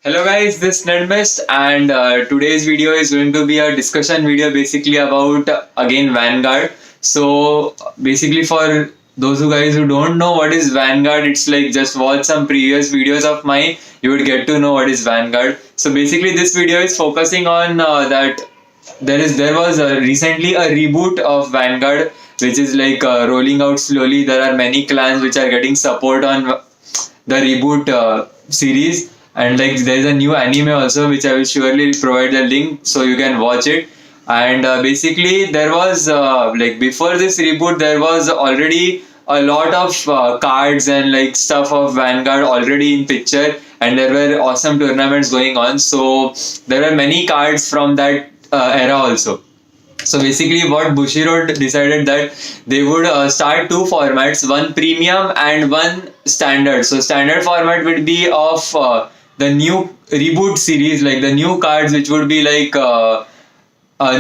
Hello guys, this is Nedmist and today's video is going to be a discussion video basically about again Vanguard. So basically for those who guys who don't know what is Vanguard, it's like just watch some previous videos of mine, you would get to know what is Vanguard. So basically this video is focusing on that there was recently a reboot of Vanguard which is like rolling out slowly. There are many clans which are getting support on the reboot series, and like there's a new anime also which I will surely provide the link so you can watch it. And basically there was like before this reboot there was already a lot of cards and like stuff of Vanguard already in picture, and there were awesome tournaments going on, so there were many cards from that era also. So basically, what Bushiroad decided that they would start two formats, one premium and one standard. So standard format would be of the new reboot series, like the new cards, which would be like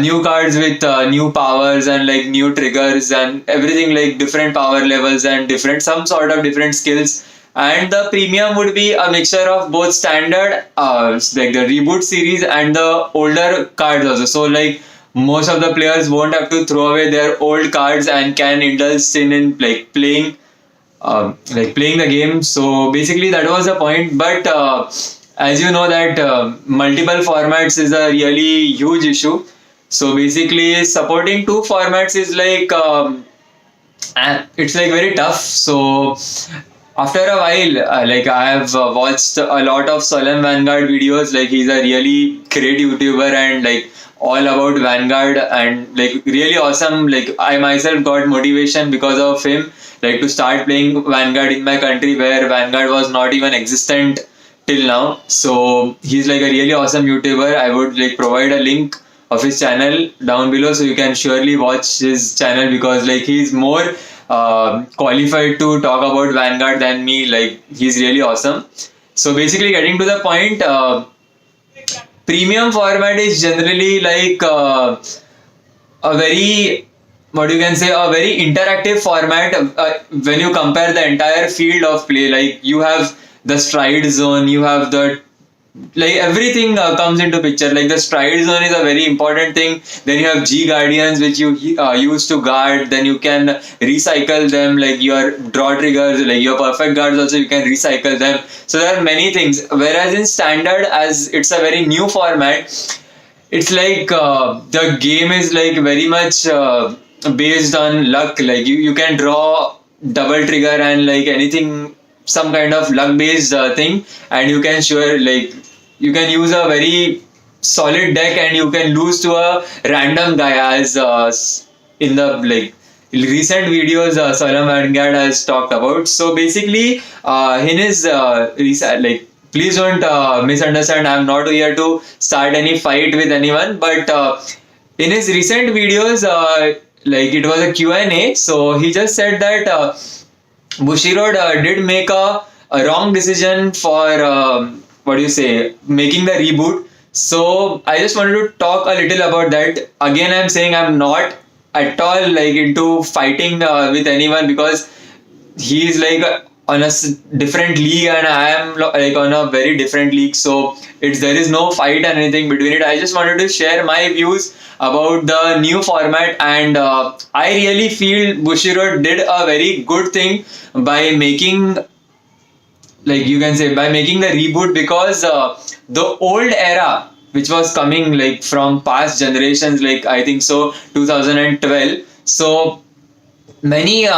new cards with new powers and like new triggers and everything, like different power levels and different some sort of different skills. And the premium would be a mixture of both standard, like the reboot series, and the older cards also. So like most of the players won't have to throw away their old cards and can indulge in like playing the game. So basically that was the point. But as you know that multiple formats is a really huge issue. So basically supporting two formats is like it's like very tough. So after a while, like I have watched a lot of Solemn Vanguard videos. Like he's a really great YouTuber and like all about Vanguard and like really awesome. Like I myself got motivation because of him, like to start playing Vanguard in my country where Vanguard was not even existent till now. So he's like a really awesome YouTuber. I would like provide a link of his channel down below so you can surely watch his channel, because like he's more qualified to talk about Vanguard than me. Like he's really awesome. So basically getting to the point, premium format is generally like a very, what you can say, a very interactive format when you compare the entire field of play. Like you have the stride zone, you have the like everything comes into picture. Like the stride zone is a very important thing. Then you have G guardians which you use to guard. Then you can recycle them, like your draw triggers, like your perfect guards also you can recycle them. So there are many things, whereas in standard, as it's a very new format, it's like the game is like very much based on luck. Like you can draw double trigger and like anything, some kind of luck based thing, and you can sure like you can use a very solid deck and you can lose to a random guy, as in the like recent videos Salam Vanguard has talked about. So basically in his like please don't misunderstand, I'm not here to start any fight with anyone, but in his recent videos like it was a Q&A, so he just said that Bushiroad did make a wrong decision for what do you say, making the reboot. So I just wanted to talk a little about that. Again, I'm saying I'm not at all like into fighting with anyone, because he is like on a different league and I am like on a very different league. So there is no fight and anything between it. I just wanted to share my views about the new format, and I really feel Bushiroad did a very good thing by making, like you can say, by making the reboot, because the old era which was coming like from past generations, like I think so 2012, so many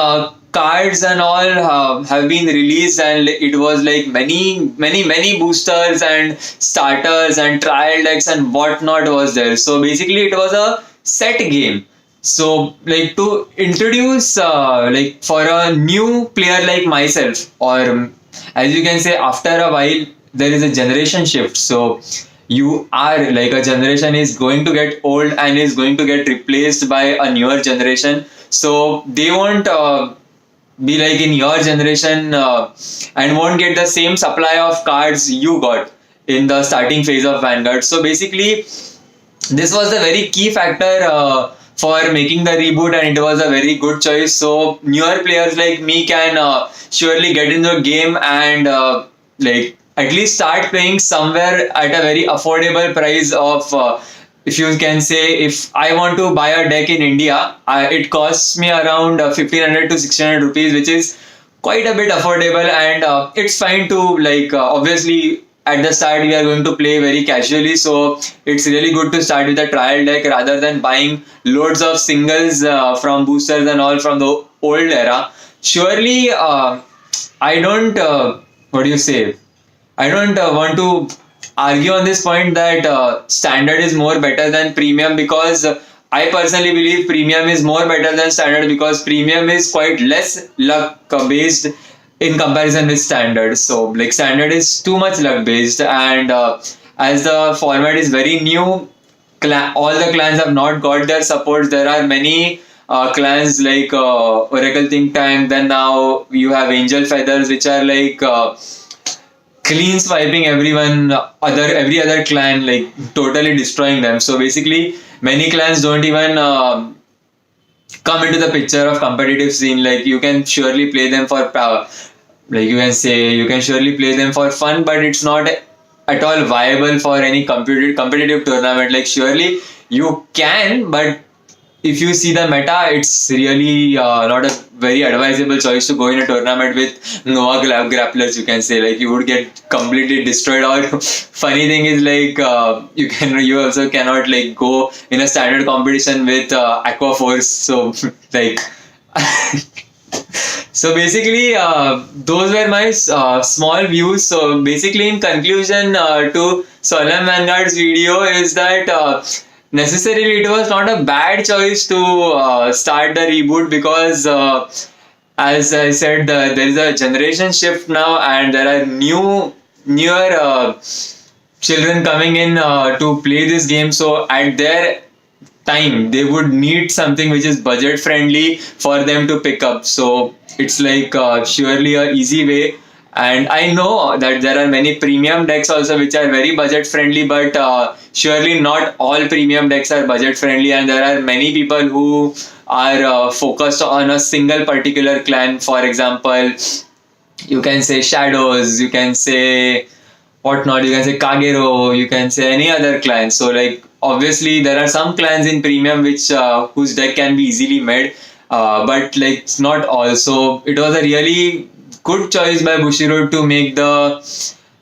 cards and all have been released, and it was like many boosters and starters and trial decks and whatnot was there. So basically it was a set game. So like to introduce like for a new player like myself, or as you can say, after a while there is a generation shift. So you are like, a generation is going to get old and is going to get replaced by a newer generation. So they won't be like in your generation and won't get the same supply of cards you got in the starting phase of Vanguard. So basically this was the very key factor for making the reboot, and it was a very good choice. So newer players like me can surely get into the game and like at least start playing somewhere at a very affordable price of if you can say, if I want to buy a deck in India, it costs me around 1500 to 1600 rupees, which is quite a bit affordable, and it's fine to like obviously at the start we are going to play very casually, so it's really good to start with a trial deck rather than buying loads of singles from boosters and all from the old era. Surely, I don't. What do you say? I don't want to argue on this point that standard is more better than premium, because I personally believe premium is more better than standard, because premium is quite less luck based in comparison with standard. So like standard is too much luck based, and as the format is very new, all the clans have not got their support. There are many clans like Oracle Think Tank. Then now you have Angel Feathers, which are like clean swiping every other clan, like totally destroying them. So basically, many clans don't even come into the picture of competitive scene. Like you can surely play them for power. Like you can say you can surely play them for fun, but it's not at all viable for any competitive tournament. Like surely you can, but if you see the meta, it's really not a very advisable choice to go in a tournament with Nova grapplers. You can say like you would get completely destroyed. Or funny thing is like you also cannot like go in a standard competition with Aqua Force. So like. So basically, those were my small views. So basically, in conclusion to Solemn Vanguard's video is that necessarily it was not a bad choice to start the reboot, because as I said, there is a generation shift now, and there are newer children coming in to play this game. So at their time they would need something which is budget friendly for them to pick up. So it's like surely a easy way, and I know that there are many premium decks also which are very budget friendly, but surely not all premium decks are budget friendly, and there are many people who are focused on a single particular clan. For example, you can say Shadows, you can say whatnot, you can say Kagero, you can say any other clan. So like obviously there are some clans in premium which whose deck can be easily made, but like it's not all. So it was a really good choice by Bushiroad to make the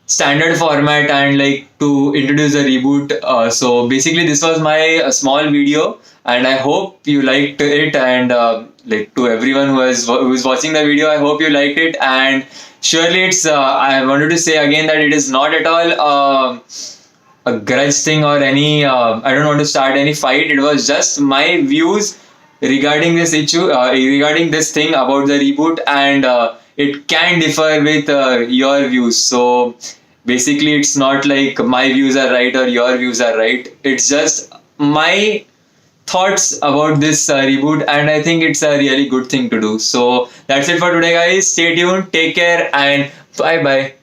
standard format and like to introduce a reboot. So basically this was my small video, and I hope you liked it, and like to everyone who is watching the video, I hope you liked it. And surely it's I wanted to say again that it is not at all a grudge thing or any I don't want to start any fight. It was just my views regarding this issue, regarding this thing about the reboot, and it can differ with your views. So basically it's not like my views are right or your views are right. It's just my thoughts about this reboot, and I think it's a really good thing to do. So that's it for today, guys. Stay tuned, take care, and bye bye.